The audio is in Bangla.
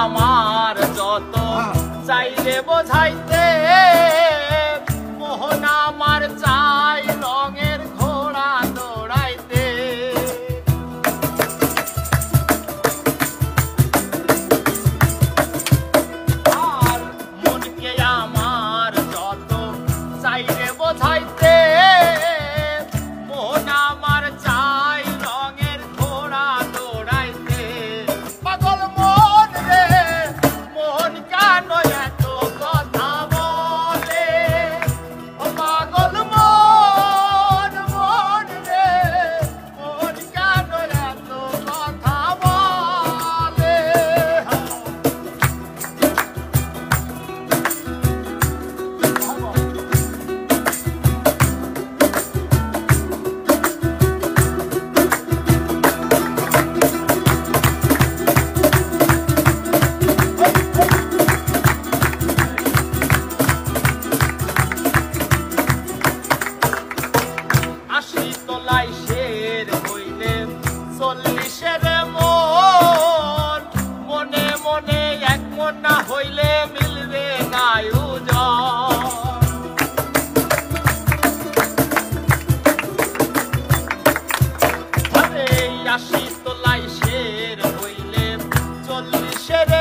আমার যত চাইলে বোঝাইতে মোহন আমার চাই রঙের ঘোড়া দৌড়াইতে আর মনকে আমার যত চাইলে বোঝাইতে মোহন আমার চাই রঙের ঘোড়া দৌড়াইতে পাগল মন রে মোহন কেন এত কথা বলে ও পাগল মন মন রে মোহন কেন এত কথা বলে আশি তোলাই শের হইলে 40-এর মন মনে মনে এক মন না হইলে মিলবে না ওজন আরে আশি তোলাই শের হইলে 40-এর